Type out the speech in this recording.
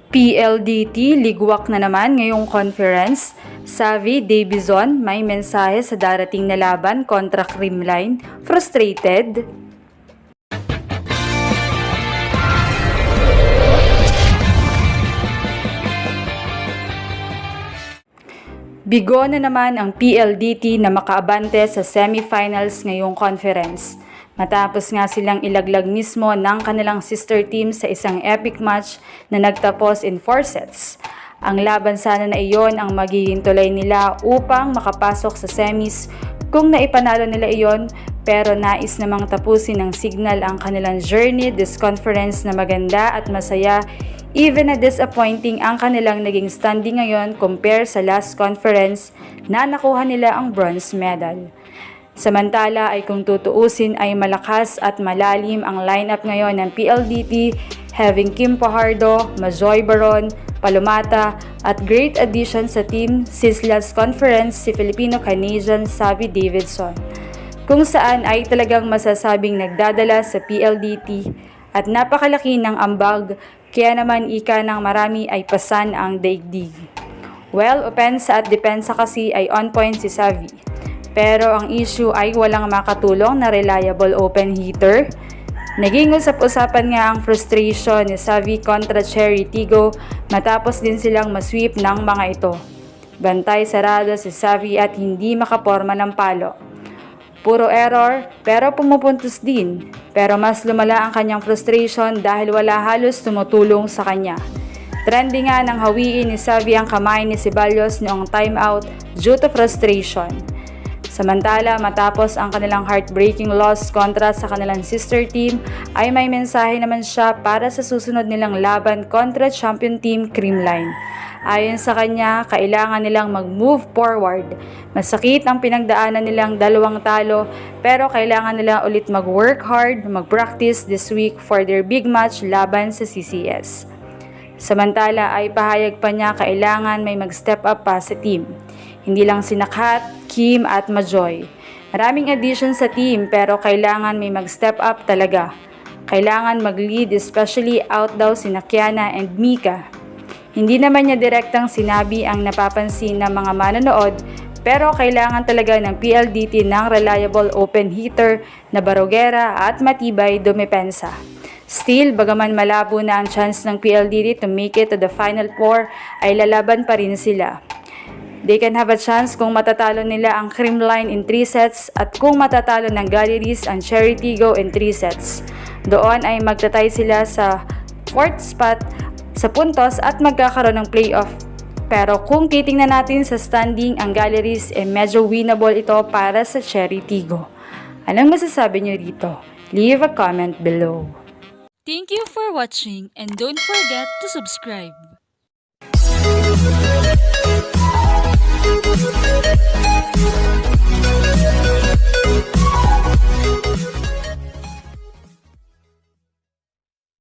PLDT ligwak na naman ngayong conference. Xavi Davidson may mensahe sa darating na laban kontra Creamline. Frustrated? Bigo na naman ang PLDT na makaabante sa semifinals ngayong conference. Matapos nga silang ilaglag mismo ng kanilang sister team sa isang epic match na nagtapos in 4 sets. Ang laban sana na iyon ang magiging tulay nila upang makapasok sa semis kung naipanalo nila iyon, pero nais namang tapusin ng Signal ang kanilang journey this conference na maganda at masaya, even na disappointing ang kanilang naging standing ngayon compare sa last conference na nakuha nila ang bronze medal. Samantala ay kung tutuusin ay malakas at malalim ang lineup ngayon ng PLDT, having Kim Pajardo, Majoy Baron, Palomata at great addition sa team since last conference si Filipino-Canadian Xavi Davidson, kung saan ay talagang masasabing nagdadala sa PLDT at napakalaki ng ambag, kaya naman ika ng marami ay pasan ang daigdig. Well, opensa at depensa kasi ay on point si Xavi. Pero ang issue ay walang makatulong na reliable open hitter. Naging usap-usapan nga ang frustration ni Xavi kontra Cherry Tigo matapos din silang masweep ng mga ito. Bantay sarado si Xavi at hindi makaporma ng palo. Puro error pero pumupuntos din. Pero mas lumala ang kanyang frustration dahil wala halos tumutulong sa kanya. Trending nga nang hawiin ni Xavi ang kamay ni Ceballos noong timeout due to frustration. Samantala, matapos ang kanilang heartbreaking loss kontra sa kanilang sister team, ay may mensahe naman siya para sa susunod nilang laban kontra champion team Creamline. Ayon sa kanya, kailangan nilang mag-move forward. Masakit ang pinagdaanan nilang 2 talo, pero kailangan nila ulit mag-work hard, mag-practice this week for their big match laban sa CCS. Samantala ay pahayag pa niya kailangan may mag-step up pa sa team. Hindi lang si Kat, Kim at Majoy. Maraming addition sa team pero kailangan may mag-step up talaga. Kailangan mag-lead, especially out daw si Kiana and Mika. Hindi naman niya direktang sinabi ang napapansin ng mga manonood, pero kailangan talaga ng PLDT ng reliable open hitter na barogera at matibay dumepensa. Still, bagaman malabo na ang chance ng PLDT to make it to the Final Four, ay lalaban pa rin sila. They can have a chance kung matatalo nila ang Creamline in 3 sets at kung matatalo ng Galleries ang Cherry Tigo in 3 sets. Doon ay magtatay sila sa 4th spot sa puntos at magkakaroon ng playoff. Pero kung titingnan natin sa standing, ang Galleries ay medyo winnable ito para sa Cherry Tigo. Anong masasabi niyo rito? Leave a comment below. Thank you for watching and don't forget to subscribe.